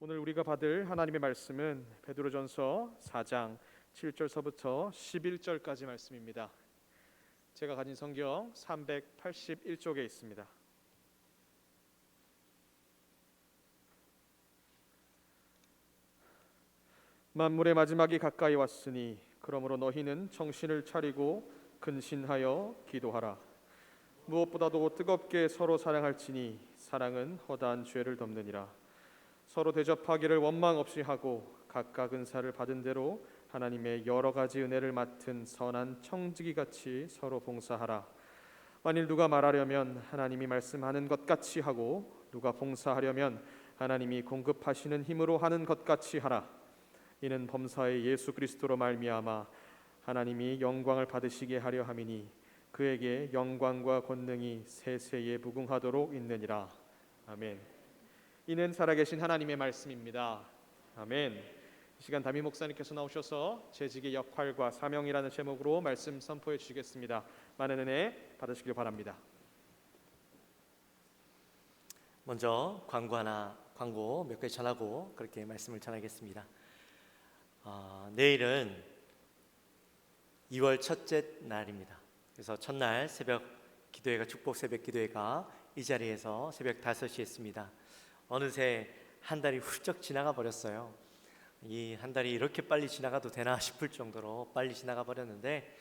오늘 우리가 받을 하나님의 말씀은 베드로전서 4장 7절서부터 11절까지 말씀입니다. 제가 가진 성경 381쪽에 있습니다. 만물의 마지막이 가까이 왔으니 그러므로 너희는 정신을 차리고 근신하여 기도하라. 무엇보다도 뜨겁게 서로 사랑할지니 사랑은 허다한 죄를 덮느니라. 서로 대접하기를 원망 없이 하고 각각 은사를 받은 대로 하나님의 여러 가지 은혜를 맡은 선한 청지기 같이 서로 봉사하라. 만일 누가 말하려면 하나님이 말씀하는 것 같이 하고 누가 봉사하려면 하나님이 공급하시는 힘으로 하는 것 같이 하라. 이는 범사의 예수 그리스도로 말미암아 하나님이 영광을 받으시게 하려 함이니 그에게 영광과 권능이 세세에 무궁하도록 있느니라. 아멘. 이는 살아계신 하나님의 말씀입니다. 아멘. 이 시간 담임 목사님께서 나오셔서 재직의 역할과 사명이라는 제목으로 말씀 선포해 주시겠습니다. 많은 은혜 받으시길 바랍니다. 먼저 광고 몇 가지 전하고 그렇게 말씀을 전하겠습니다. 내일은 2월 첫째 날입니다. 그래서 첫날 새벽 기도회가 축복 새벽 기도회가 이 자리에서 새벽 5시에 했습니다. 어느새 한 달이 훌쩍 지나가 버렸어요. 이 한 달이 이렇게 빨리 지나가도 되나 싶을 정도로 빨리 지나가 버렸는데,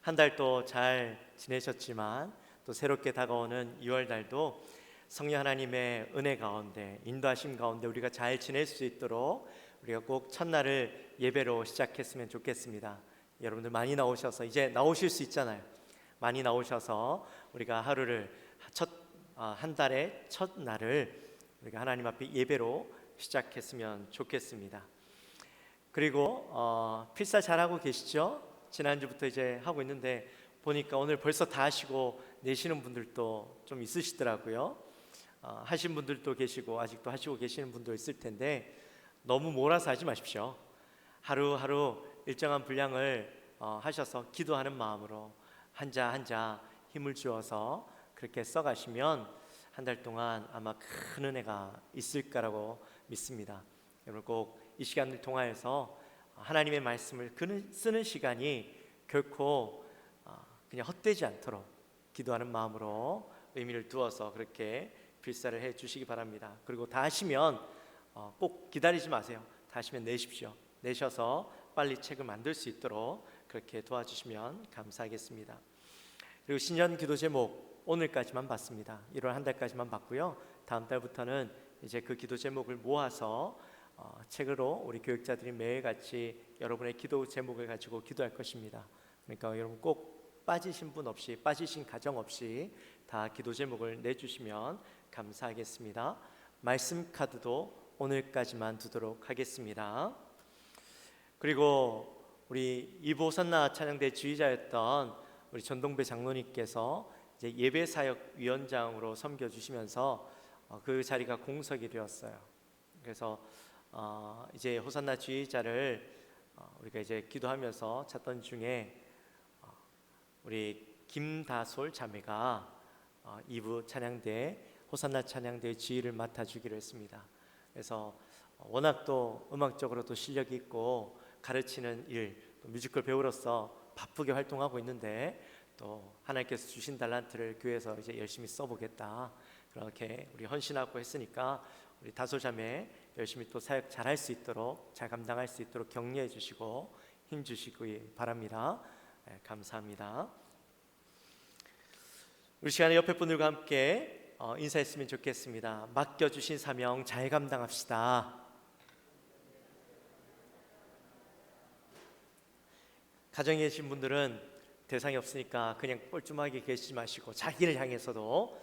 한 달도 잘 지내셨지만 또 새롭게 다가오는 2월 달도 성령 하나님의 은혜 가운데 인도하심 가운데 우리가 잘 지낼 수 있도록 우리가 꼭 첫날을 예배로 시작했으면 좋겠습니다. 여러분들 많이 나오셔서 이제 나오실 수 있잖아요. 많이 나오셔서 우리가 하루를 한 달의 첫날을 우리가 하나님 앞에 예배로 시작했으면 좋겠습니다. 그리고 필사 잘하고 계시죠? 지난주부터 이제 하고 있는데 보니까 오늘 벌써 다 하시고 내시는 분들도 좀 있으시더라고요. 하신 분들도 계시고 아직도 하시고 계시는 분도 있을 텐데 너무 몰아서 하지 마십시오. 하루하루 일정한 분량을 하셔서 기도하는 마음으로 한자 한자 힘을 주어서 그렇게 써가시면 한 달 동안 아마 큰 은혜가 있을 거라고 믿습니다. 여러분 꼭 이 시간을 통하여서 하나님의 말씀을 쓰는 시간이 결코 그냥 헛되지 않도록 기도하는 마음으로 의미를 두어서 그렇게 필사를 해 주시기 바랍니다. 그리고 다 하시면 꼭 기다리지 마세요. 다 하시면 내십시오. 내셔서 빨리 책을 만들 수 있도록 그렇게 도와주시면 감사하겠습니다. 그리고 신년 기도 제목 오늘까지만 봤습니다. 1월 한 달까지만 봤고요. 다음 달부터는 이제 그 기도 제목을 모아서 책으로 우리 교육자들이 매일같이 여러분의 기도 제목을 가지고 기도할 것입니다. 그러니까 여러분 꼭 빠지신 분 없이 빠지신 가정 없이 다 기도 제목을 내주시면 감사하겠습니다. 말씀 카드도 오늘까지만 두도록 하겠습니다. 그리고 우리 이보선나 찬양대 지휘자였던 우리 전동배 장로님께서 이제 예배사역위원장으로 섬겨주시면서 그 자리가 공석이 되었어요. 그래서 이제 호산나 지휘자를 우리가 이제 기도하면서 찾던 중에 우리 김다솔 자매가 2부 찬양대 호산나 찬양대 지휘를 맡아주기로 했습니다. 그래서 워낙 또 음악적으로도 실력이 있고 가르치는 일, 또 뮤지컬 배우로서 바쁘게 활동하고 있는데 또 하나님께서 주신 달란트를 교회에서 이제 열심히 써보겠다 그렇게 우리 헌신하고 했으니까 우리 다솔자매 열심히 또 사역 잘할 수 있도록 잘 감당할 수 있도록 격려해 주시고 힘 주시기 바랍니다. 감사합니다. 우리 시간에 옆에 분들과 함께 인사했으면 좋겠습니다. 맡겨주신 사명 잘 감당합시다. 가정에 계신 분들은 대상이 없으니까 그냥 뻘쭘하게 계시지 마시고 자기를 향해서도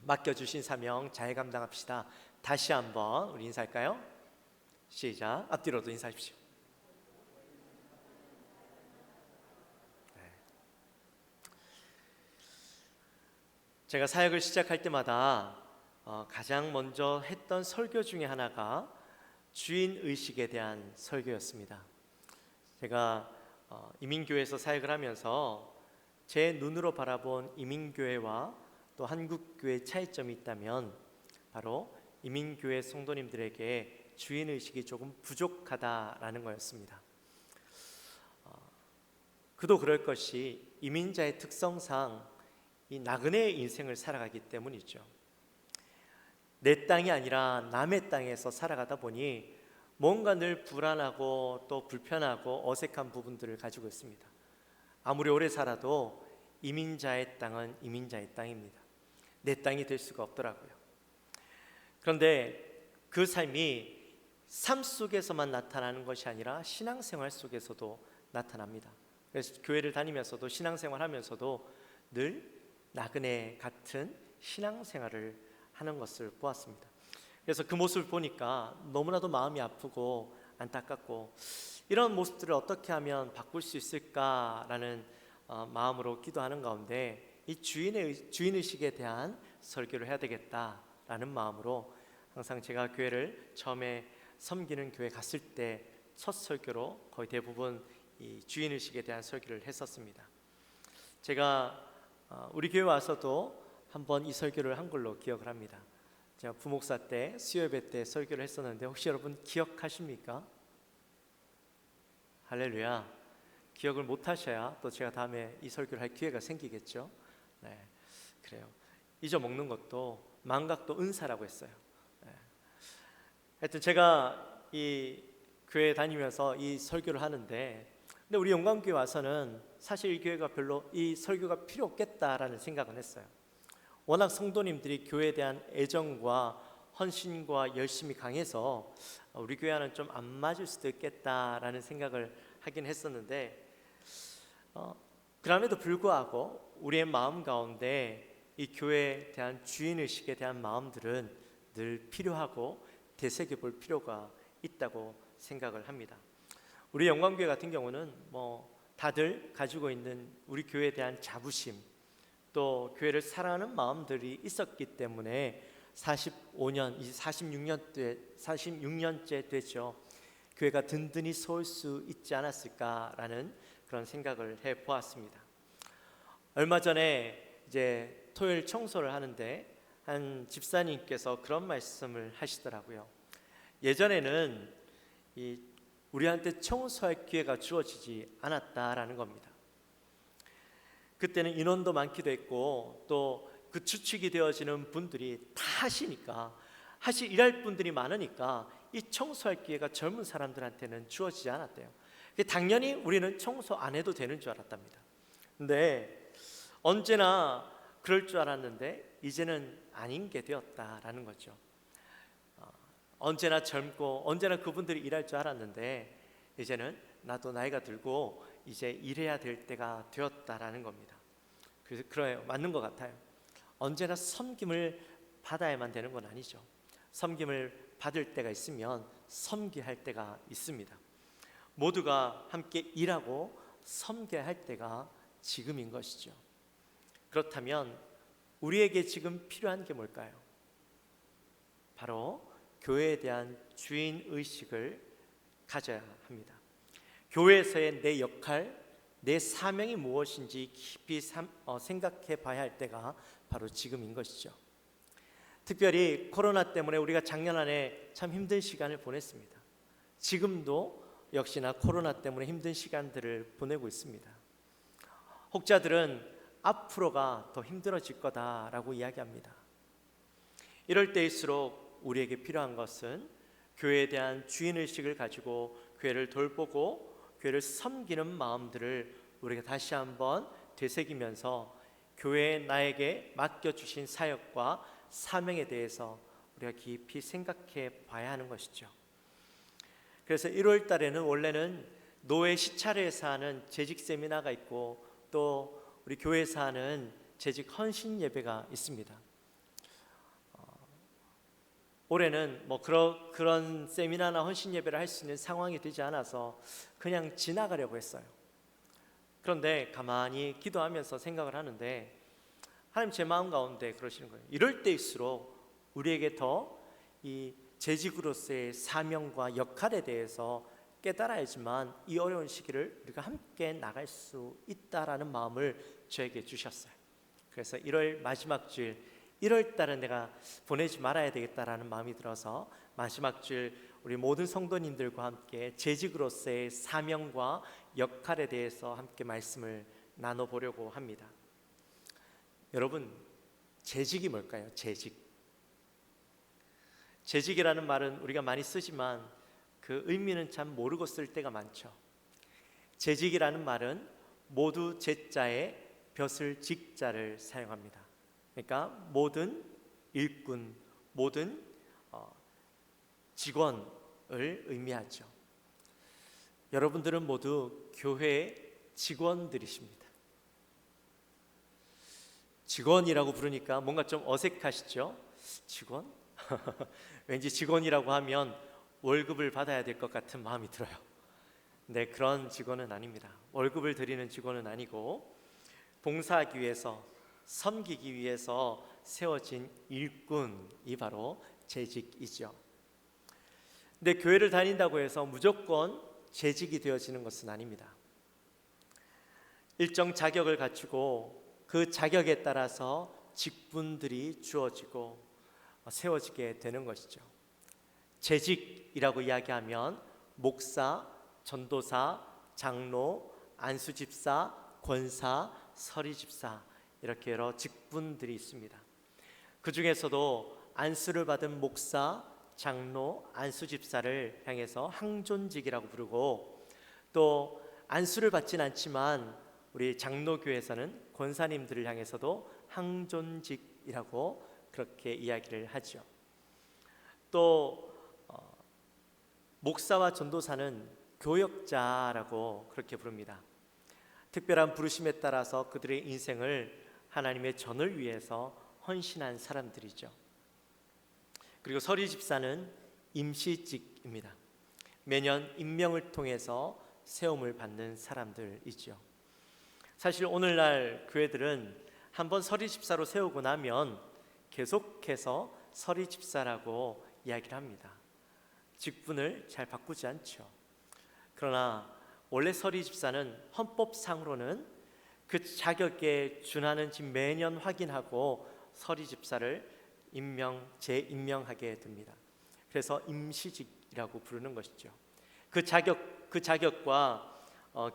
맡겨주신 사명 잘 감당합시다. 다시 한번 우리 인사할까요? 시작. 앞뒤로도 인사하십시오. 네. 제가 사역을 시작할 때마다 가장 먼저 했던 설교 중에 하나가 주인의식에 대한 설교였습니다. 제가 이민교회에서 사역을 하면서 제 눈으로 바라본 이민교회와 또 한국교회의 차이점이 있다면 바로 이민교회 성도님들에게 주인 의식이 조금 부족하다라는 거였습니다. 그도 그럴 것이 이민자의 특성상 이 나그네의 인생을 살아가기 때문이죠. 내 땅이 아니라 남의 땅에서 살아가다 보니 뭔가 늘 불안하고 또 불편하고 어색한 부분들을 가지고 있습니다. 아무리 오래 살아도 이민자의 땅은 이민자의 땅입니다. 내 땅이 될 수가 없더라고요. 그런데 그 삶이 삶 속에서만 나타나는 것이 아니라 신앙생활 속에서도 나타납니다. 그래서 교회를 다니면서도 신앙생활 하면서도 늘 나그네 같은 신앙생활을 하는 것을 보았습니다. 그래서 그 모습을 보니까 너무나도 마음이 아프고 안타깝고 이런 모습들을 어떻게 하면 바꿀 수 있을까라는 마음으로 기도하는 가운데 이 주인의식에 대한 설교를 해야 되겠다라는 마음으로 항상 제가 교회를 처음에 섬기는 교회 갔을 때 첫 설교로 거의 대부분 이 주인의식에 대한 설교를 했었습니다. 제가 우리 교회 와서도 한번 이 설교를 한 걸로 기억을 합니다. 제가 부목사 때 수요예배 때 설교를 했었는데 혹시 여러분 기억하십니까? 할렐루야. 기억을 못 하셔야 또 제가 다음에 이 설교를 할 기회가 생기겠죠. 네, 그래요. 잊어먹는 것도 망각도 은사라고 했어요. 네. 하여튼 제가 이 교회 다니면서 이 설교를 하는데 근데 우리 영광교회 와서는 사실 이 교회가 별로 이 설교가 필요 없겠다라는 생각은 했어요. 워낙 성도님들이 교회에 대한 애정과 헌신과 열심이 강해서 우리 교회와는 좀 안 맞을 수도 있겠다라는 생각을 하긴 했었는데 그럼에도 불구하고 우리의 마음 가운데 이 교회에 대한 주인의식에 대한 마음들은 늘 필요하고 되새겨볼 필요가 있다고 생각을 합니다. 우리 영광교회 같은 경우는 다들 가지고 있는 우리 교회에 대한 자부심 또 교회를 사랑하는 마음들이 있었기 때문에 46년째 되죠. 교회가 든든히 서올 수 있지 않았을까라는 그런 생각을 해보았습니다. 얼마 전에 이제 토요일 청소를 하는데 한 집사님께서 그런 말씀을 하시더라고요. 예전에는 우리한테 청소할 기회가 주어지지 않았다라는 겁니다. 그때는 인원도 많기도 했고 또 그 주축이 되어지는 분들이 다 하시니까 일할 분들이 많으니까 이 청소할 기회가 젊은 사람들한테는 주어지지 않았대요. 당연히 우리는 청소 안 해도 되는 줄 알았답니다. 근데 언제나 그럴 줄 알았는데 이제는 아닌 게 되었다라는 거죠. 언제나 젊고 언제나 그분들이 일할 줄 알았는데 이제는 나도 나이가 들고 이제 일해야 될 때가 되었다라는 겁니다. 그래서 그래요, 맞는 것 같아요. 언제나 섬김을 받아야만 되는 건 아니죠. 섬김을 받을 때가 있으면 섬겨야 할 때가 있습니다. 모두가 함께 일하고 섬겨야 할 때가 지금인 것이죠. 그렇다면 우리에게 지금 필요한 게 뭘까요? 바로 교회에 대한 주인의식을 가져야 합니다. 교회에서의 내 역할, 내 사명이 무엇인지 깊이 생각해 봐야 할 때가 바로 지금인 것이죠. 특별히 코로나 때문에 우리가 작년 안에 참 힘든 시간을 보냈습니다. 지금도 역시나 코로나 때문에 힘든 시간들을 보내고 있습니다. 혹자들은 앞으로가 더 힘들어질 거다라고 이야기합니다. 이럴 때일수록 우리에게 필요한 것은 교회에 대한 주인의식을 가지고 교회를 돌보고 교회를 섬기는 마음들을 우리가 다시 한번 되새기면서 교회에 나에게 맡겨주신 사역과 사명에 대해서 우리가 깊이 생각해 봐야 하는 것이죠. 그래서 1월 달에는 원래는 노회 시찰회에서 하는 재직 세미나가 있고 또 우리 교회에서 하는 재직 헌신 예배가 있습니다. 올해는 그런 세미나나 헌신 예배를 할 수 있는 상황이 되지 않아서 그냥 지나가려고 했어요. 그런데 가만히 기도하면서 생각을 하는데 하나님 제 마음 가운데 그러시는 거예요. 이럴 때일수록 우리에게 더 이 재직으로서의 사명과 역할에 대해서 깨달아야지만 이 어려운 시기를 우리가 함께 나갈 수 있다라는 마음을 저에게 주셨어요. 그래서 1월 마지막 주일 1월 달은 내가 보내지 말아야 되겠다라는 마음이 들어서 마지막 주일 우리 모든 성도님들과 함께 재직으로서의 사명과 역할에 대해서 함께 말씀을 나눠보려고 합니다. 여러분, 재직이 뭘까요? 재직이라는 말은 우리가 많이 쓰지만 그 의미는 참 모르고 쓸 때가 많죠. 재직이라는 말은 모두 제자에 벼슬 직자를 사용합니다. 그러니까 모든 일꾼, 모든 직원을 의미하죠. 여러분들은 모두 교회의 직원들이십니다. 직원이라고 부르니까 뭔가 좀 어색하시죠? 직원? 왠지 직원이라고 하면 월급을 받아야 될 것 같은 마음이 들어요. 네, 그런 직원은 아닙니다. 월급을 드리는 직원은 아니고 봉사하기 위해서, 섬기기 위해서 세워진 일꾼이 바로 재직이죠. 근데 교회를 다닌다고 해서 무조건 재직이 되어지는 것은 아닙니다. 일정 자격을 갖추고 그 자격에 따라서 직분들이 주어지고 세워지게 되는 것이죠. 재직이라고 이야기하면 목사, 전도사, 장로, 안수집사, 권사, 서리집사 이렇게 여러 직분들이 있습니다. 그 중에서도 안수를 받은 목사, 장로, 안수집사를 향해서 항존직이라고 부르고, 또 안수를 받진 않지만 우리 장로교에서는 권사님들을 향해서도 항존직이라고 그렇게 이야기를 하죠. 또 목사와 전도사는 교역자라고 그렇게 부릅니다. 특별한 부르심에 따라서 그들의 인생을 하나님의 전을 위해서 헌신한 사람들이죠. 그리고 서리집사는 임시직입니다. 매년 임명을 통해서 세움을 받는 사람들이죠. 사실 오늘날 교회들은 한번 서리집사로 세우고 나면 계속해서 서리집사라고 이야기를 합니다. 직분을 잘 바꾸지 않죠. 그러나 원래 서리집사는 헌법상으로는 그 자격에 준하는지 매년 확인하고 서리집사를 재임명하게 됩니다. 그래서 임시직이라고 부르는 것이죠. 그 자격과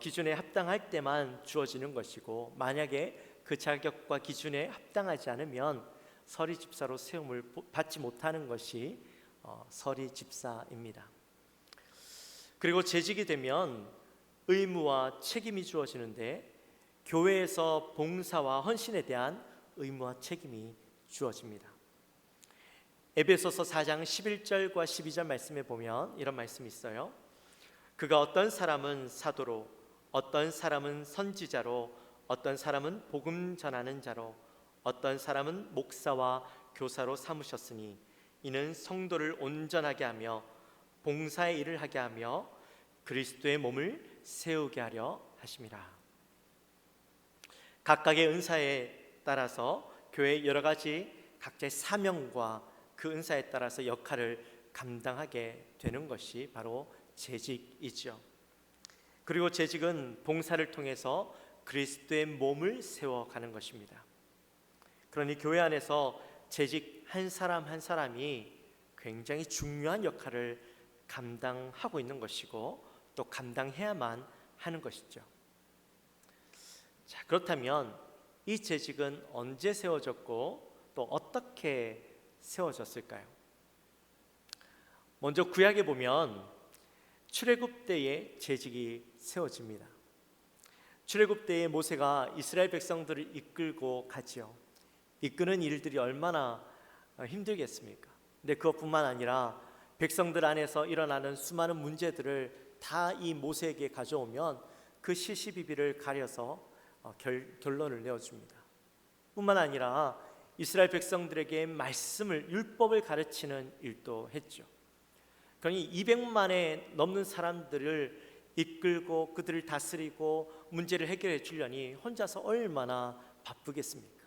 기준에 합당할 때만 주어지는 것이고, 만약에 그 자격과 기준에 합당하지 않으면 서리집사로 세움을 받지 못하는 것이 서리집사입니다. 그리고 재직이 되면 의무와 책임이 주어지는데, 교회에서 봉사와 헌신에 대한 의무와 책임이 주어집니다. 에베소서 4장 11절과 12절 말씀에 보면 이런 말씀이 있어요. 그가 어떤 사람은 사도로, 어떤 사람은 선지자로, 어떤 사람은 복음 전하는 자로, 어떤 사람은 목사와 교사로 삼으셨으니 이는 성도를 온전하게 하며 봉사의 일을 하게 하며 그리스도의 몸을 세우게 하려 하심이라. 각각의 은사에 따라서 교회의 여러 가지 각자의 사명과 그 은사에 따라서 역할을 감당하게 되는 것이 바로 재직이죠. 그리고 재직은 봉사를 통해서 그리스도의 몸을 세워가는 것입니다. 그러니 교회 안에서 재직 한 사람 한 사람이 굉장히 중요한 역할을 감당하고 있는 것이고, 또 감당해야만 하는 것이죠. 자, 그렇다면 이 재직은 언제 세워졌고 또 어떻게 세워졌을까요? 먼저 구약에 보면 출애굽 때에 재직이 세워집니다. 출애굽 때에 모세가 이스라엘 백성들을 이끌고 가지요. 이끄는 일들이 얼마나 힘들겠습니까? 근데 그것뿐만 아니라 백성들 안에서 일어나는 수많은 문제들을 다 이 모세에게 가져오면 그 시시비비를 가려서 결론을 내어줍니다. 뿐만 아니라 이스라엘 백성들에게 말씀을, 율법을 가르치는 일도 했죠. 그러니 200만에 넘는 사람들을 이끌고 그들을 다스리고 문제를 해결해 주려니 혼자서 얼마나 바쁘겠습니까?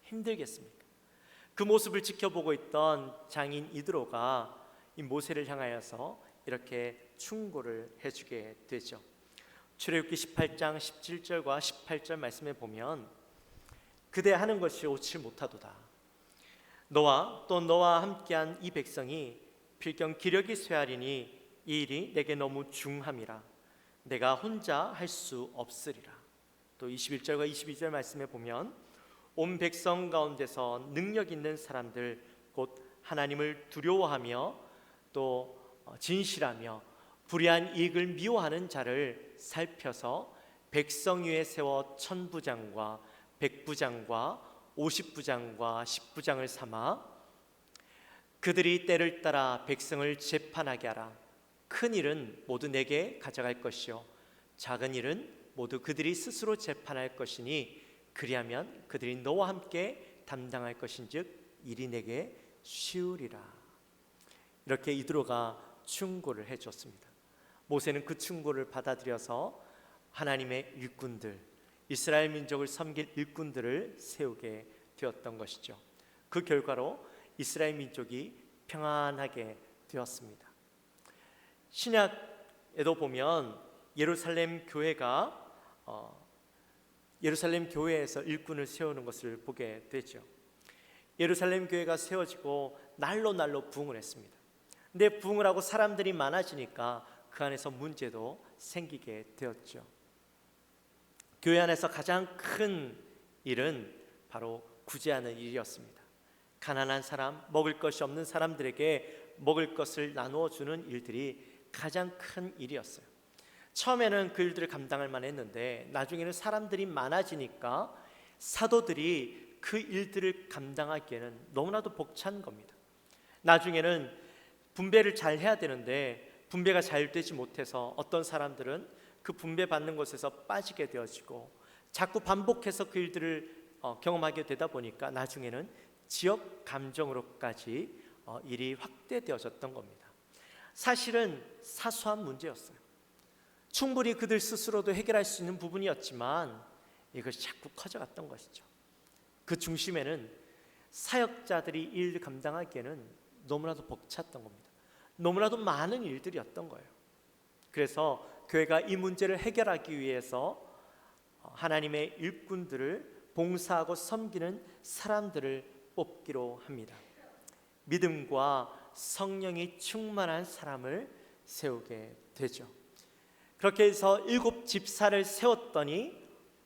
힘들겠습니까? 그 모습을 지켜보고 있던 장인 이드로가 이 모세를 향하여서 이렇게 충고를 해주게 되죠. 출애굽기 18장 17절과 18절 말씀에 보면 그대 하는 것이 옳지 못하도다. 너와 또 너와 함께한 이 백성이 필경 기력이 쇠하리니 이 일이 내게 너무 중함이라. 내가 혼자 할 수 없으리라. 또 21절과 22절 말씀에 보면 온 백성 가운데서 능력 있는 사람들 곧 하나님을 두려워하며 또 진실하며 불의한 이익을 미워하는 자를 살펴서 백성 위에 세워 천부장과 백부장과 50부장과 10부장을 삼아 그들이 때를 따라 백성을 재판하게 하라. 큰 일은 모두 내게 가져갈 것이요 작은 일은 모두 그들이 스스로 재판할 것이니 그리하면 그들이 너와 함께 담당할 것인즉 일이 내게 쉬우리라. 이렇게 이드로가 충고를 해줬습니다. 모세는 그 충고를 받아들여서 하나님의 일꾼들, 이스라엘 민족을 섬길 일꾼들을 세우게 되었던 것이죠. 그 결과로 이스라엘 민족이 평안하게 되었습니다. 신약에도 보면 예루살렘 교회에서 일꾼을 세우는 것을 보게 되죠. 예루살렘 교회가 세워지고 날로 부흥을 했습니다. 근데 부흥을 하고 사람들이 많아지니까 그 안에서 문제도 생기게 되었죠. 교회 안에서 가장 큰 일은 바로 구제하는 일이었습니다. 가난한 사람, 먹을 것이 없는 사람들에게 먹을 것을 나누어 주는 일들이 가장 큰 일이었어요. 처음에는 그 일들을 감당할 만했는데 나중에는 사람들이 많아지니까 사도들이 그 일들을 감당하기에는 너무나도 벅찬 겁니다. 나중에는 분배를 잘 해야 되는데 분배가 잘 되지 못해서 어떤 사람들은 그 분배받는 곳에서 빠지게 되어지고 자꾸 반복해서 그 일들을 경험하게 되다 보니까 나중에는 지역 감정으로까지 일이 확대되어졌던 겁니다. 사실은 사소한 문제였어요. 충분히 그들 스스로도 해결할 수 있는 부분이었지만 이것이 자꾸 커져갔던 것이죠. 그 중심에는 사역자들이 일 감당하기에는 너무나도 벅찼던 겁니다. 너무나도 많은 일들이었던 거예요. 그래서 교회가 이 문제를 해결하기 위해서 하나님의 일꾼들을 봉사하고 섬기는 사람들을 뽑기로 합니다. 믿음과 성령이 충만한 사람을 세우게 되죠. 그렇게 해서 7 집사를 세웠더니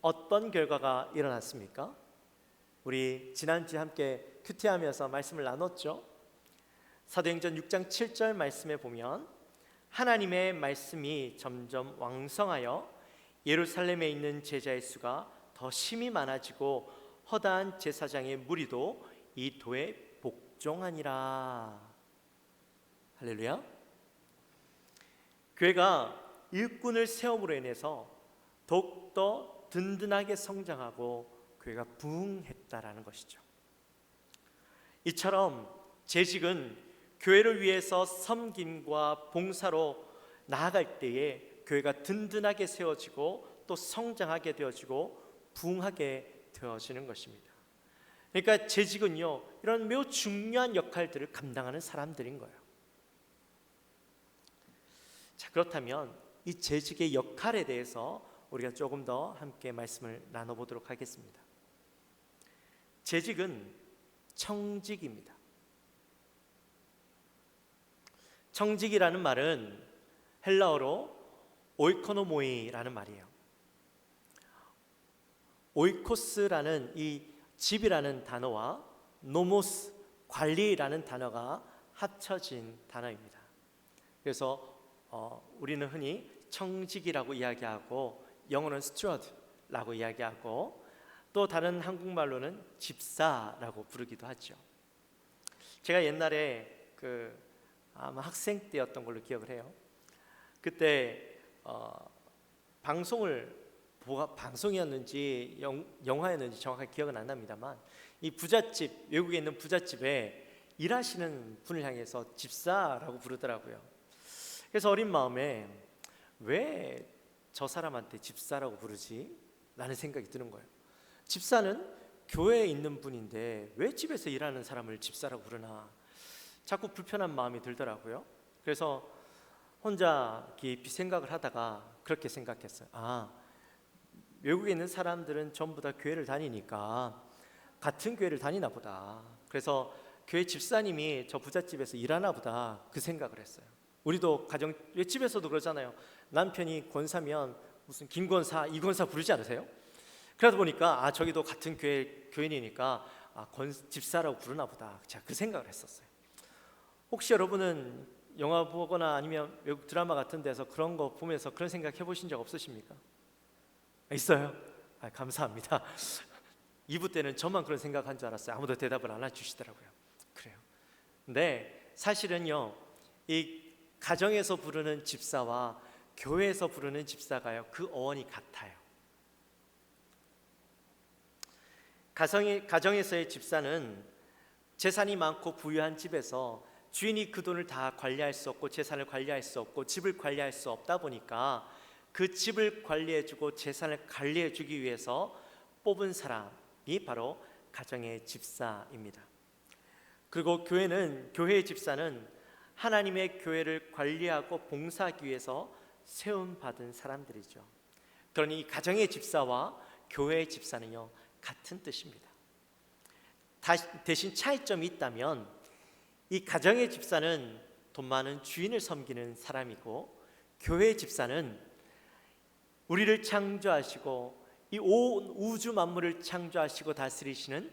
어떤 결과가 일어났습니까? 우리 지난주에 함께 큐티하면서 말씀을 나눴죠. 사도행전 6장 7절 말씀에 보면 하나님의 말씀이 점점 왕성하여 예루살렘에 있는 제자의 수가 더 심히 많아지고 허다한 제사장의 무리도 이 도에 복종하니라. 할렐루야. 교회가 일꾼을 세움으로 인해서 더욱더 든든하게 성장하고 교회가 부흥했다라는 것이죠. 이처럼 재직은 교회를 위해서 섬김과 봉사로 나아갈 때에 교회가 든든하게 세워지고 또 성장하게 되어지고 부흥하게 되어지는 것입니다. 그러니까 재직은요, 이런 매우 중요한 역할들을 감당하는 사람들인 거예요. 자, 그렇다면 이 재직의 역할에 대해서 우리가 조금 더 함께 말씀을 나눠보도록 하겠습니다. 재직은 청직입니다. 청직이라는 말은 헬라어로 오이코노모이라는 말이에요. 오이코스라는 이 집이라는 단어와 노모스, 관리라는 단어가 합쳐진 단어입니다. 그래서 우리는 흔히 청직이라고 이야기하고 영어는 스튜어드라고 이야기하고 또 다른 한국말로는 집사라고 부르기도 하죠. 제가 옛날에 아마 학생 때였던 걸로 기억을 해요. 그때 방송이었는지 영화였는지 정확하게 기억은 안 납니다만 이 부잣집, 외국에 있는 부잣집에 일하시는 분을 향해서 집사라고 부르더라고요. 그래서 어린 마음에 왜 저 사람한테 집사라고 부르지? 라는 생각이 드는 거예요. 집사는 교회에 있는 분인데 왜 집에서 일하는 사람을 집사라고 부르나 자꾸 불편한 마음이 들더라고요. 그래서 혼자 깊이 생각을 하다가 그렇게 생각했어요. 외국에 있는 사람들은 전부 다 교회를 다니니까 같은 교회를 다니나 보다. 그래서 교회 집사님이 저 부잣집에서 일하나 보다 그 생각을 했어요. 우리도 가정 집에서도 그러잖아요. 남편이 권사면 무슨 김권사, 이권사 부르지 않으세요? 그러다 보니까 저기도 같은 교인이니까 집사라고 부르나 보다. 제가 그 생각을 했었어요. 혹시 여러분은 영화 보거나 아니면 외국 드라마 같은 데서 그런 거 보면서 그런 생각 해보신 적 없으십니까? 있어요? 감사합니다. 2부 때는 저만 그런 생각한 줄 알았어요. 아무도 대답을 안 해주시더라고요. 그래요. 근데 사실은요, 이 가정에서 부르는 집사와 교회에서 부르는 집사가요, 그 어원이 같아요. 가정에서의 집사는 재산이 많고 부유한 집에서 주인이 그 돈을 다 관리할 수 없고 재산을 관리할 수 없고 집을 관리할 수 없다 보니까 그 집을 관리해주고 재산을 관리해주기 위해서 뽑은 사람이 바로 가정의 집사입니다. 그리고 교회의 집사는 하나님의 교회를 관리하고 봉사하기 위해서 세움받은 사람들이죠. 그러니 이 가정의 집사와 교회의 집사는요, 같은 뜻입니다. 대신 차이점이 있다면 이 가정의 집사는 돈 많은 주인을 섬기는 사람이고 교회의 집사는 우리를 창조하시고 이 온 우주 만물을 창조하시고 다스리시는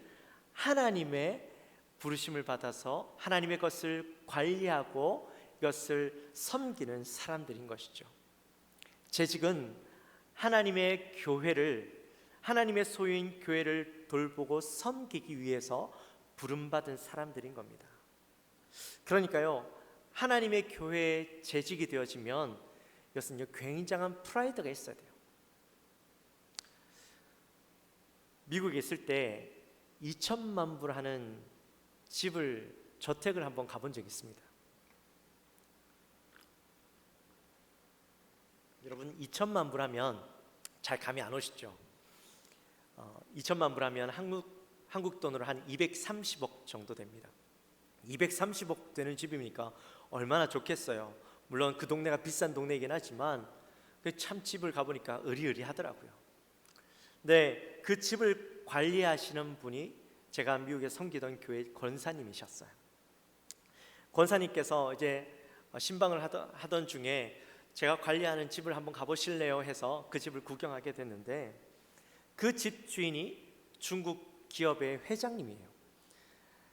하나님의 부르심을 받아서 하나님의 것을 관리하고 이것을 섬기는 사람들인 것이죠. 재직은 하나님의 교회를, 하나님의 소유인 교회를 돌보고 섬기기 위해서 부름받은 사람들인 겁니다. 그러니까요, 하나님의 교회에 재직이 되어지면 이것은 굉장한 프라이드가 있어야 돼요. 미국에 있을 때 2천만 불 하는 저택을 한번 가본 적이 있습니다. 여러분, 2천만 불 하면 잘 감이 안 오시죠? 2천만 불 하면 한국 돈으로 한 230억 정도 됩니다. 230억 되는 집이니까 얼마나 좋겠어요. 물론 그 동네가 비싼 동네이긴 하지만 참 집을 가보니까 의리의리하더라고요. 근데 그 집을 관리하시는 분이 제가 미국에 섬기던 교회 권사님이셨어요. 권사님께서 이제 신방을 하던 중에 제가 관리하는 집을 한번 가보실래요 해서 그 집을 구경하게 됐는데 그 집 주인이 중국 기업의 회장님이에요.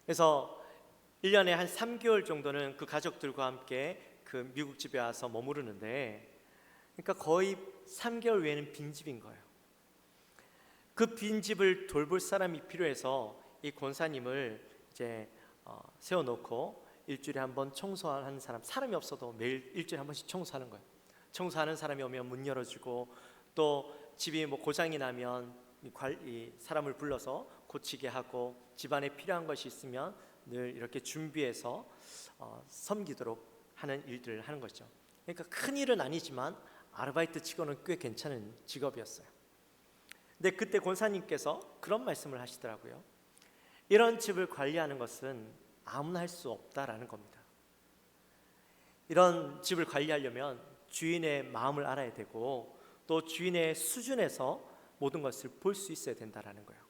그래서 1년에 한 3개월 정도는 그 가족들과 함께 그 미국 집에 와서 머무르는데, 그러니까 거의 3개월 외에는 빈집인 거예요. 그 빈집을 돌볼 사람이 필요해서 이 권사님을 이제 세워놓고 일주일에 한 번 청소하는 사람이 없어도 매일 일주일에 한 번씩 청소하는 거예요. 청소하는 사람이 오면 문 열어주고, 또 집이 고장이 나면 이 사람을 불러서 고치게 하고, 집안에 필요한 것이 있으면 늘 이렇게 준비해서 섬기도록 하는 일들을 하는 거죠. 그러니까 큰 일은 아니지만 아르바이트 치고는 꽤 괜찮은 직업이었어요. 근데 그때 권사님께서 그런 말씀을 하시더라고요. 이런 집을 관리하는 것은 아무나 할 수 없다라는 겁니다. 이런 집을 관리하려면 주인의 마음을 알아야 되고, 또 주인의 수준에서 모든 것을 볼 수 있어야 된다라는 거예요.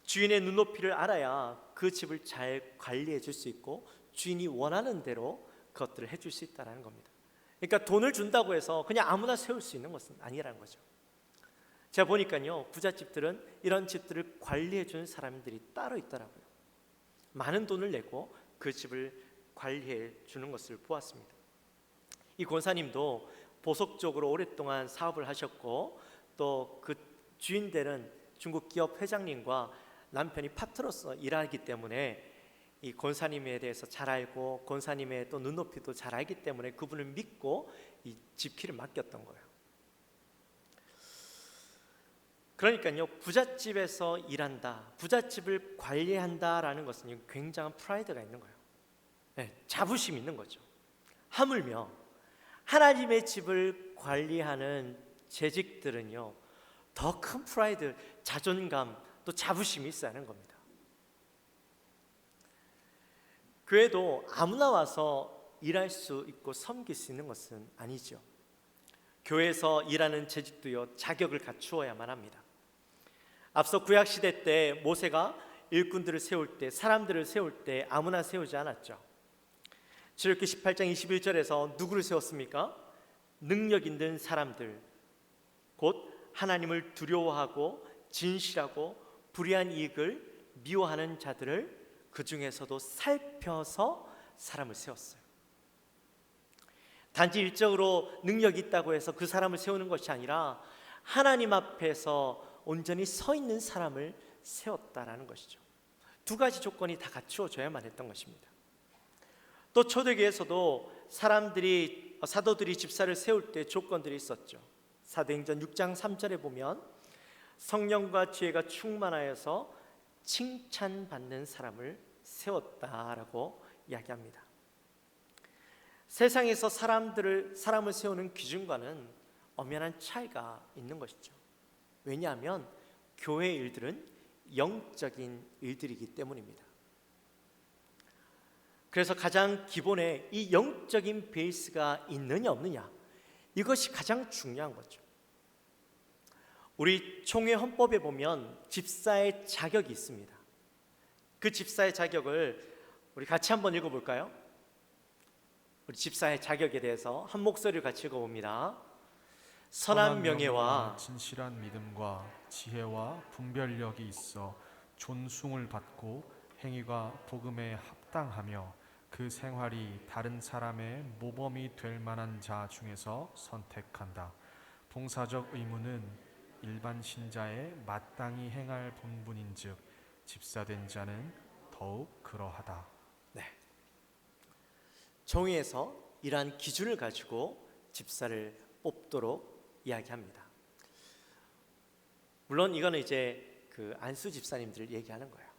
주인의 눈높이를 알아야 그 집을 잘 관리해 줄 수 있고, 주인이 원하는 대로 그것들을 해줄 수 있다는 겁니다. 그러니까 돈을 준다고 해서 그냥 아무나 세울 수 있는 것은 아니라는 거죠. 제가 보니까요, 부잣집들은 이런 집들을 관리해 주는 사람들이 따로 있더라고요. 많은 돈을 내고 그 집을 관리해 주는 것을 보았습니다. 이 권사님도 보석적으로 오랫동안 사업을 하셨고, 또 그 주인되는 중국 기업 회장님과 남편이 파트너로서 일하기 때문에 이 권사님에 대해서 잘 알고, 권사님의 또 눈높이도 잘 알기 때문에 그분을 믿고 이 집키를 맡겼던 거예요. 그러니까요, 부잣집에서 일한다, 부잣집을 관리한다라는 것은 굉장한 프라이드가 있는 거예요. 자부심이 있는 거죠. 하물며 하나님의 집을 관리하는 재직들은요, 더 큰 프라이드, 자존감, 또 자부심이 있어야 하는 겁니다. 교회도 아무나 와서 일할 수 있고 섬길 수 있는 것은 아니죠. 교회에서 일하는 재직도요, 자격을 갖추어야만 합니다. 앞서 구약 시대 때 모세가 일꾼들을 세울 때, 사람들을 세울 때 아무나 세우지 않았죠. 출애굽기 18장 21절에서 누구를 세웠습니까? 능력 있는 사람들, 곧 하나님을 두려워하고 진실하고 불의한 이익을 미워하는 자들을 그 중에서도 살펴서 사람을 세웠어요. 단지 일적으로 능력이 있다고 해서 그 사람을 세우는 것이 아니라 하나님 앞에서 온전히 서 있는 사람을 세웠다라는 것이죠. 두 가지 조건이 다 갖추어져야만 했던 것입니다. 또 초대교회에서도 사도들이 집사를 세울 때 조건들이 있었죠. 사도행전 6장 3절에 보면 성령과 지혜가 충만하여서 칭찬받는 사람을 세웠다라고 이야기합니다. 세상에서 사람을 세우는 기준과는 엄연한 차이가 있는 것이죠. 왜냐하면 교회의 일들은 영적인 일들이기 때문입니다. 그래서 가장 기본에 이 영적인 베이스가 있느냐 없느냐, 이것이 가장 중요한 거죠. 우리 총회 헌법에 보면 집사의 자격이 있습니다. 그 집사의 자격을 우리 같이 한번 읽어볼까요? 우리 집사의 자격에 대해서 한 목소리를 같이 읽어봅니다. 선한 명예와 진실한 믿음과 지혜와 분별력이 있어 존숭을 받고 행위가 복음에 합당하며 그 생활이 다른 사람의 모범이 될 만한 자 중에서 선택한다. 봉사적 의무는 일반 신자의 마땅히 행할 본분인즉 집사된 자는 더욱 그러하다. 네. 총회에서 이러한 기준을 가지고 집사를 뽑도록 이야기합니다. 물론 이거는 이제 그 안수 집사님들 얘기하는 거예요.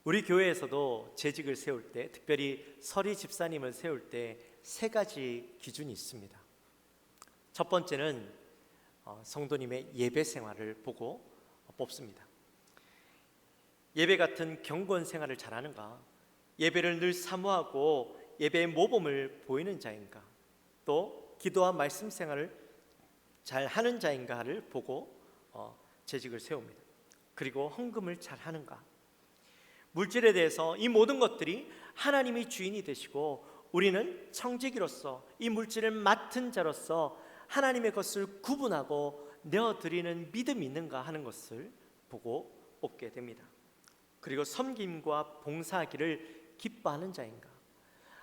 우리 교회에서도 재직을 세울 때, 특별히 서리 집사님을 세울 때 세 가지 기준이 있습니다. 첫 번째는 성도님의 예배 생활을 보고 뽑습니다. 예배 같은 경건 생활을 잘하는가, 예배를 늘 사모하고 예배의 모범을 보이는 자인가, 또 기도와 말씀 생활을 잘 하는 자인가를 보고 재직을 세웁니다. 그리고 헌금을 잘 하는가. 물질에 대해서 이 모든 것들이 하나님이 주인이 되시고 우리는 청지기로서 이 물질을 맡은 자로서 하나님의 것을 구분하고 내어드리는 믿음이 있는가 하는 것을 보고 뽑게 됩니다. 그리고 섬김과 봉사하기를 기뻐하는 자인가,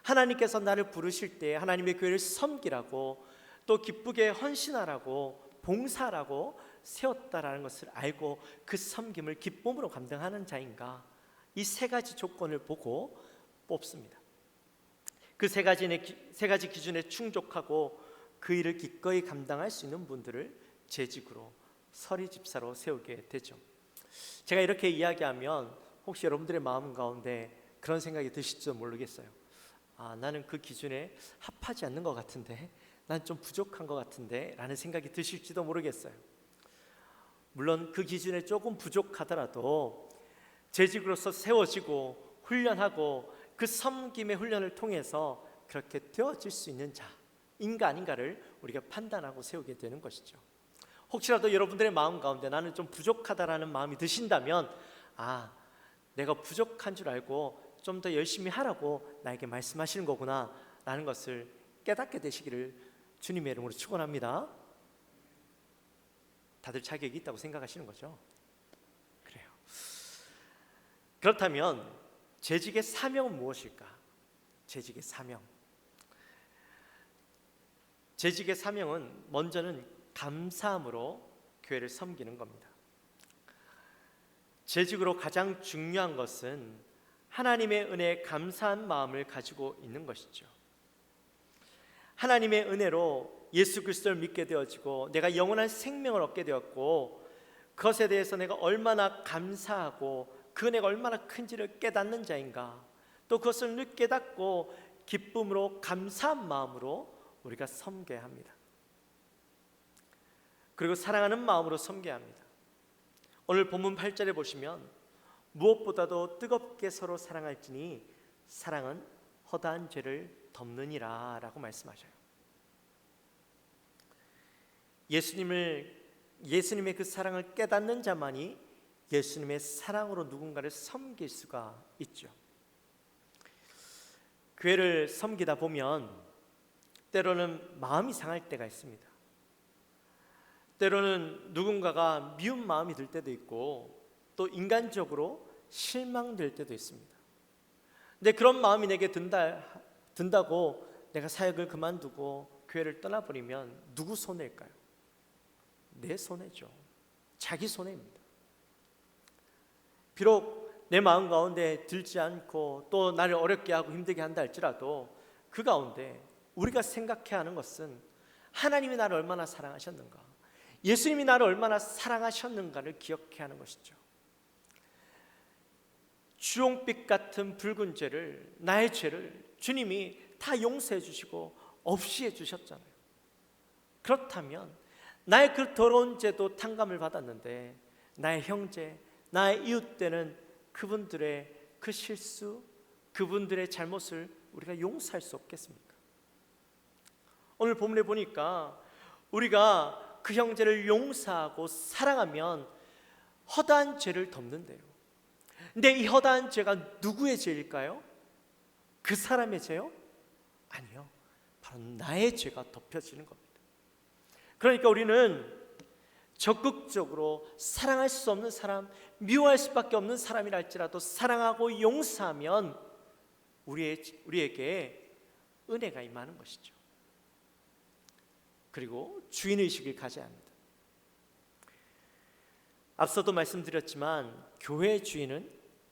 하나님께서 나를 부르실 때 하나님의 교회를 섬기라고, 또 기쁘게 헌신하라고, 봉사라고 세웠다라는 것을 알고 그 섬김을 기쁨으로 감당하는 자인가, 이 세 가지 조건을 보고 뽑습니다. 그 세 가지 기준에 충족하고 그 일을 기꺼이 감당할 수 있는 분들을 재직으로 서리 집사로 세우게 되죠. 제가 이렇게 이야기하면 혹시 여러분들의 마음 가운데 그런 생각이 드실지도 모르겠어요. 나는 그 기준에 합하지 않는 것 같은데, 난 좀 부족한 것 같은데 라는 생각이 드실지도 모르겠어요. 물론 그 기준에 조금 부족하더라도 재직으로서 세워지고 훈련하고 그 섬김의 훈련을 통해서 그렇게 되어질 수 있는 자인가 아닌가를 우리가 판단하고 세우게 되는 것이죠. 혹시라도 여러분들의 마음 가운데 나는 좀 부족하다라는 마음이 드신다면, 내가 부족한 줄 알고 좀 더 열심히 하라고 나에게 말씀하시는 거구나 라는 것을 깨닫게 되시기를 주님의 이름으로 축원합니다. 다들 자격이 있다고 생각하시는 거죠? 그래요. 그렇다면 재직의 사명은 무엇일까? 재직의 사명. 재직의 사명은 먼저는 감사함으로 교회를 섬기는 겁니다. 재직으로 가장 중요한 것은 하나님의 은혜에 감사한 마음을 가지고 있는 것이죠. 하나님의 은혜로 예수 그리스도를 믿게 되어지고 내가 영원한 생명을 얻게 되었고, 그것에 대해서 내가 얼마나 감사하고 그 은혜가 얼마나 큰지를 깨닫는 자인가, 또 그것을 늘 깨닫고 기쁨으로 감사한 마음으로 우리가 섬겨야 합니다. 그리고 사랑하는 마음으로 섬겨야 합니다. 오늘 본문 8절에 보시면 무엇보다도 뜨겁게 서로 사랑할지니 사랑은 허다한 죄를 덮느니라 라고 말씀하셔요. 예수님의 그 사랑을 깨닫는 자만이 예수님의 사랑으로 누군가를 섬길 수가 있죠. 교회를 섬기다 보면 때로는 마음이 상할 때가 있습니다. 때로는 누군가가 미운 마음이 들 때도 있고 또 인간적으로 실망될 때도 있습니다. 근데 그런 마음이 내게 든다고 내가 사역을 그만두고 교회를 떠나버리면 누구 손해일까요? 내 손해죠. 자기 손해입니다. 비록 내 마음 가운데 들지 않고 또 나를 어렵게 하고 힘들게 한다 할지라도 그 가운데 우리가 생각해야 하는 것은 하나님이 나를 얼마나 사랑하셨는가, 예수님이 나를 얼마나 사랑하셨는가를 기억해야 하는 것이죠. 주홍빛 같은 붉은 죄를, 나의 죄를 주님이 다 용서해 주시고 없이 해 주셨잖아요. 그렇다면 나의 그 더러운 죄도 탕감을 받았는데 나의 형제, 나의 이웃 되는 그분들의 그 실수, 그분들의 잘못을 우리가 용서할 수 없겠습니까? 오늘 본문에 보니까 우리가 그 형제를 용서하고 사랑하면 허다한 죄를 덮는데요. 근데 이 허다한 죄가 누구의 죄일까요? 그 사람의 죄요? 아니요. 바로 나의 죄가 덮여지는 겁니다. 그러니까 우리는 적극적으로 사랑할 수 없는 사람, 미워할 수밖에 없는 사람이라 할지라도 사랑하고 용서하면 우리에게 은혜가 임하는 것이죠. 그리고 주인의식을 가져야 합니다. 앞서도 말씀드렸지만 교회의 주인은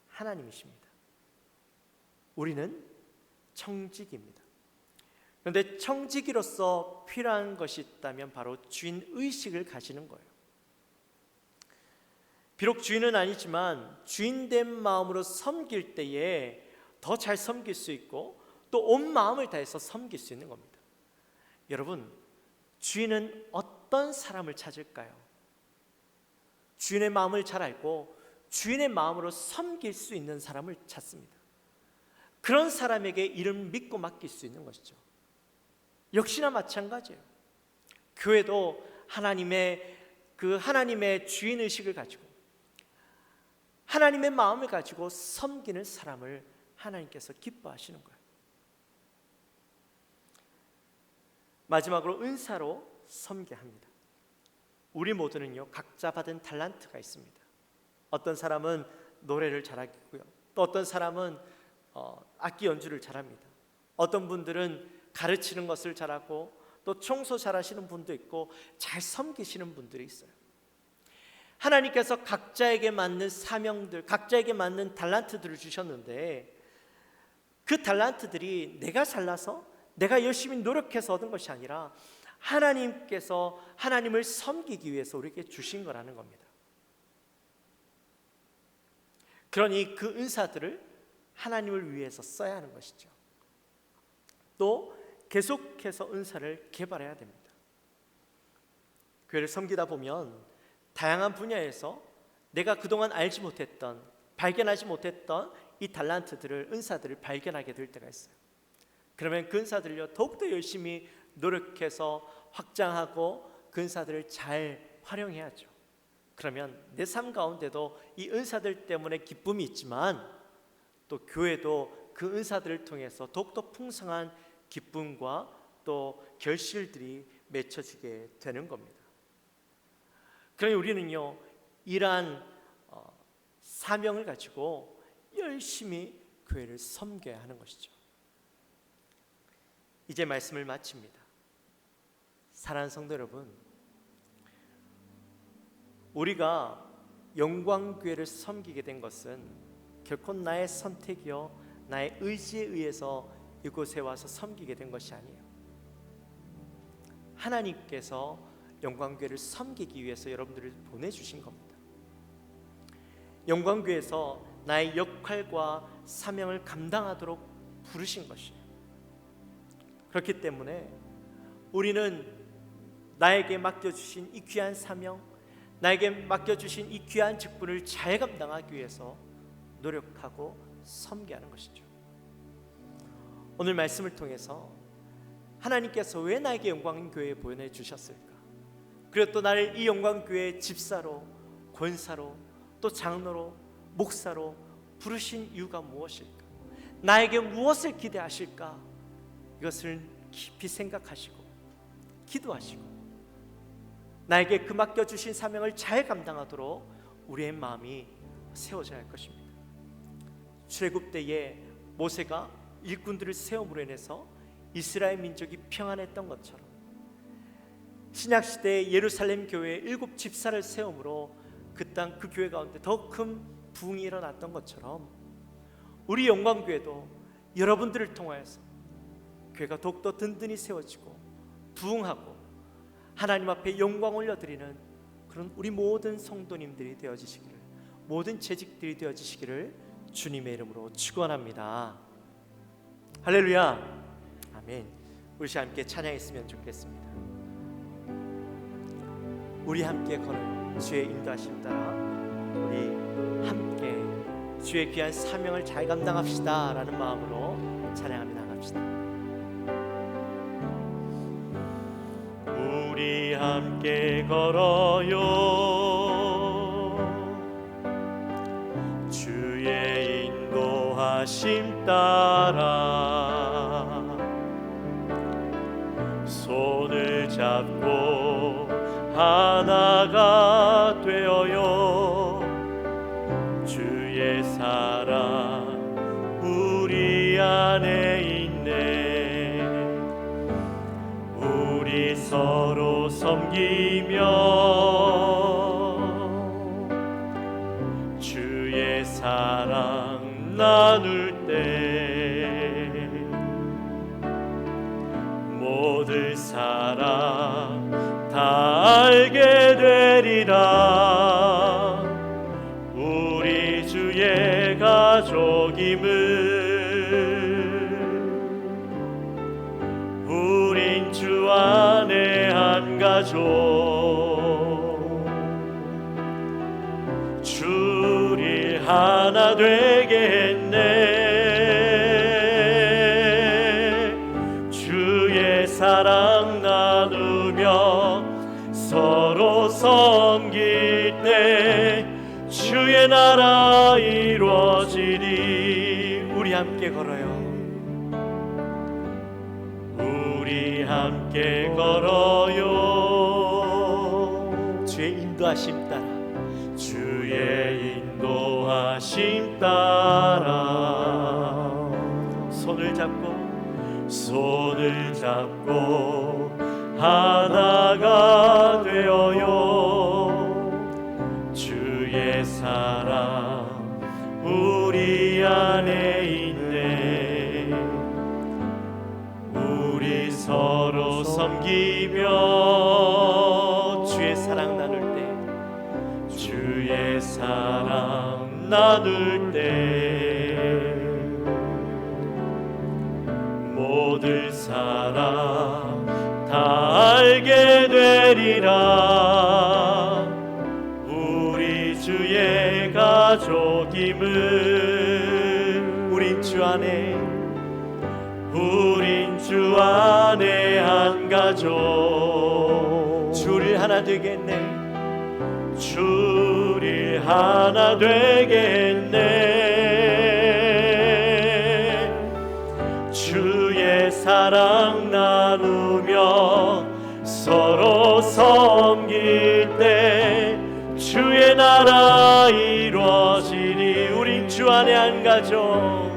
하나님이십니다. 우리는 청지기입니다. 그런데 청지기로서 필요한 것이 있다면 바로 주인의식을 가지는 거예요. 비록 주인은 아니지만 주인된 마음으로 섬길 때에 더 잘 섬길 수 있고 또 온 마음을 다해서 섬길 수 있는 겁니다. 여러분, 주인은 어떤 사람을 찾을까요? 주인의 마음을 잘 알고 주인의 마음으로 섬길 수 있는 사람을 찾습니다. 그런 사람에게 이름을 믿고 맡길 수 있는 것이죠. 역시나 마찬가지예요. 교회도 하나님의 주인의식을 가지고 하나님의 마음을 가지고 섬기는 사람을 하나님께서 기뻐하시는 거예요. 마지막으로 은사로 섬겨야 합니다. 우리 모두는요, 각자 받은 달란트가 있습니다. 어떤 사람은 노래를 잘하고요, 또 어떤 사람은 악기 연주를 잘합니다. 어떤 분들은 가르치는 것을 잘하고 또 청소 잘하시는 분도 있고 잘 섬기시는 분들이 있어요. 하나님께서 각자에게 맞는 사명들, 각자에게 맞는 달란트들을 주셨는데 그 달란트들이 내가 잘나서 내가 열심히 노력해서 얻은 것이 아니라 하나님께서 하나님을 섬기기 위해서 우리에게 주신 거라는 겁니다. 그러니 그 은사들을 하나님을 위해서 써야 하는 것이죠. 또 계속해서 은사를 개발해야 됩니다. 교회를 섬기다 보면 다양한 분야에서 내가 그동안 알지 못했던, 발견하지 못했던 이 달란트들을, 은사들을 발견하게 될 때가 있어요. 그러면 그 은사들을요, 더욱더 열심히 노력해서 확장하고 그 은사들을 잘 활용해야죠. 그러면 내 삶 가운데도 이 은사들 때문에 기쁨이 있지만 또 교회도 그 은사들을 통해서 더욱더 풍성한 기쁨과 또 결실들이 맺혀지게 되는 겁니다. 그러니 우리는요, 이러한 사명을 가지고 열심히 교회를 섬겨야 하는 것이죠. 이제 말씀을 마칩니다. 사랑하는 성도 여러분, 우리가 영광교회를 섬기게 된 것은 결코 나의 선택이요 나의 의지에 의해서 이곳에 와서 섬기게 된 것이 아니에요. 하나님께서 영광교회를 섬기기 위해서 여러분들을 보내주신 겁니다. 영광교회에서 나의 역할과 사명을 감당하도록 부르신 것이에요. 그렇기 때문에 우리는 나에게 맡겨주신 이 귀한 사명, 나에게 맡겨주신 이 귀한 직분을 잘 감당하기 위해서 노력하고 섬겨야 하는 것이죠. 오늘 말씀을 통해서 하나님께서 왜 나에게 영광교회에 보내주셨을까? 그리고 또 나를 이 영광교회의 집사로, 권사로, 또 장로로, 목사로 부르신 이유가 무엇일까? 나에게 무엇을 기대하실까? 이것을 깊이 생각하시고 기도하시고 나에게 그 맡겨주신 사명을 잘 감당하도록 우리의 마음이 세워져야 할 것입니다. 출애굽 때에 모세가 일꾼들을 세움으로 인해서 이스라엘 민족이 평안했던 것처럼 신약시대의 예루살렘 교회에 7 집사를 세움으로 그 땅 그 교회 가운데 더 큰 부흥이 일어났던 것처럼 우리 영광교회도 여러분들을 통하여서 교회가 더욱더 든든히 세워지고 부흥하고 하나님 앞에 영광 올려드리는 그런 우리 모든 성도님들이 되어지시기를, 모든 재직들이 되어지시기를 주님의 이름으로 축원합니다. 할렐루야. 아멘. 우리 함께 찬양했으면 좋겠습니다. 우리 함께 걸어요. 주의 인도하심 따라 우리 함께 주의 귀한 사명을 잘 감당합시다 라는 마음으로 찬양하며 나갑시다. 우리 함께 걸어요. 주의 인도하심 따라 손을 잡고 하나가 되어요. 주의 사랑 우리 안에 있네. 우리 서로 섬기며 주의 사랑 나눌 때 모든 사랑 다 알게 되리라. 우리 주의 가족임을 우린 주 안에 한 가족. 주를 하나 되게 했네. 주의 사랑 나누며 서로 섬길 때 주의 나라 이루어지리. 우리 함께 걸어요. 우리 함께 걸어요. 주의 인도하심 따라, 주의 인도하심 따라 손을 잡고 하나가 되어요. 주의 사랑 우리 안에 있네. 우리 서로 섬기며 주의 사랑 나눌 때, 주의 사랑 나눌 때 모든 사랑 다 알게 되리라. 우리 주의 가족임을 우린 주 안에 한 가족. 주를 하나 되겠네. 주를 하나 되겠네. 주의 사랑 나누며 서로 섬길 때 주의 나라 이루어지리. 우린 주 안에 한 가족.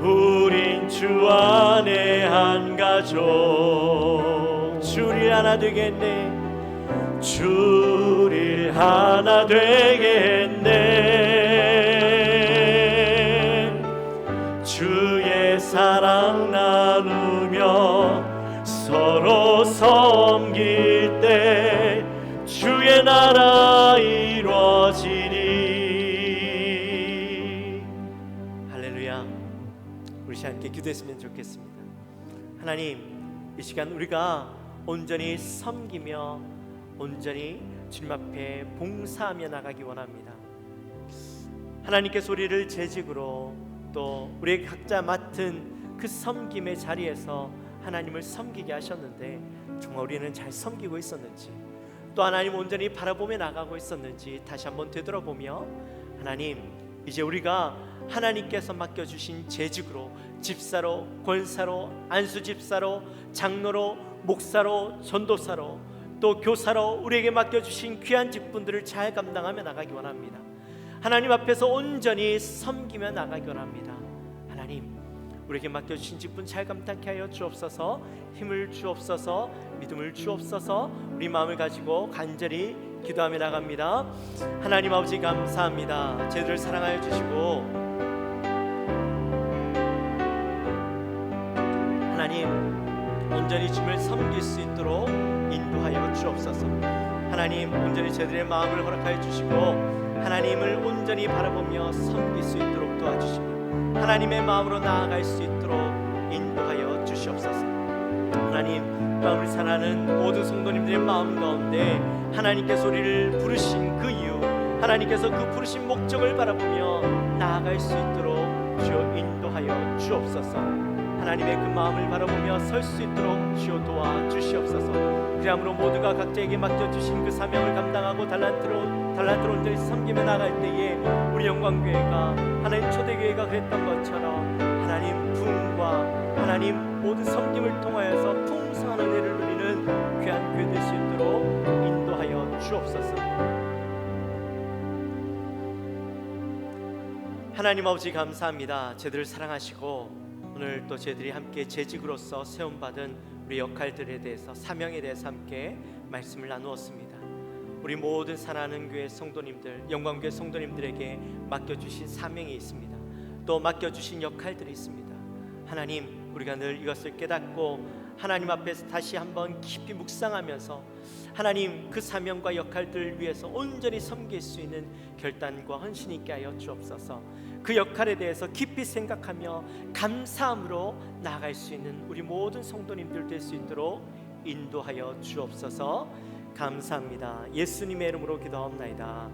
우린 주 안에 한 가족. 주를 하나 되겠네. 주를 하나 되겠네. 주의 사랑 나누며 서로 섬길 때 주의 나라 이루어지리. 할렐루야. 우리 함께 기도했으면 좋겠습니다. 하나님, 이 시간 우리가 온전히 섬기며 온전히 주님 앞에 봉사하며 나가기 원합니다. 하나님께서 우리를 재직으로 또 우리 각자 맡은 그 섬김의 자리에서 하나님을 섬기게 하셨는데 정말 우리는 잘 섬기고 있었는지, 또 하나님 온전히 바라보며 나가고 있었는지 다시 한번 되돌아보며 하나님, 이제 우리가 하나님께서 맡겨주신 재직으로 집사로, 권사로, 안수집사로, 장로로, 목사로, 전도사로, 또 교사로 우리에게 맡겨주신 귀한 직분들을 잘 감당하며 나가기 원합니다. 하나님 앞에서 온전히 섬기며 나가기 원합니다. 하나님, 우리에게 맡겨주신 직분 잘 감당케 하여 주옵소서. 힘을 주옵소서. 믿음을 주옵소서. 우리 마음을 가지고 간절히 기도하며 나갑니다. 하나님 아버지 감사합니다. 저희들을 사랑하여 주시고 하나님, 온전히 주님을 섬길 수 있도록 인도하여 주옵소서. 하나님, 온전히 저희들의 마음을 허락하여 주시고 하나님을 온전히 바라보며 섬길 수 있도록 도와주시고 하나님의 마음으로 나아갈 수 있도록 인도하여 주시옵소서. 하나님, 마음을 사랑하는 모든 성도님들의 마음 가운데 하나님께서 우리를 부르신 그 이유, 하나님께서 그 부르신 목적을 바라보며 나아갈 수 있도록 주여 인도하여 주옵소서. 하나님의 그 마음을 바라보며 설 수 있도록 주여 도와주시옵소서. 그러므로 모두가 각자에게 맡겨주신 그 사명을 감당하고 달란트로 온전히 섬기며 나갈 때에 우리 영광교회가 하나님 초대교회가 그랬던 것처럼 하나님 부흥과 하나님 모든 섬김을 통하여서 풍성한 은혜를 누리는 귀한 교회 될 수 있도록 인도하여 주옵소서. 하나님 아버지 감사합니다. 저희들을 사랑하시고 오늘 또 저희들이 함께 재직으로서 세움받은 우리 역할들에 대해서, 사명에 대해서 함께 말씀을 나누었습니다. 우리 모든 사랑하는 교회 성도님들, 영광교회 성도님들에게 맡겨주신 사명이 있습니다. 또 맡겨주신 역할들이 있습니다. 하나님, 우리가 늘 이것을 깨닫고 하나님 앞에서 다시 한번 깊이 묵상하면서 하나님 그 사명과 역할들을 위해서 온전히 섬길 수 있는 결단과 헌신 있게 하여 주옵소서. 그 역할에 대해서 깊이 생각하며 감사함으로 나아갈 수 있는 우리 모든 성도님들 될 수 있도록 인도하여 주옵소서. 감사합니다. 예수님의 이름으로 기도하옵나이다.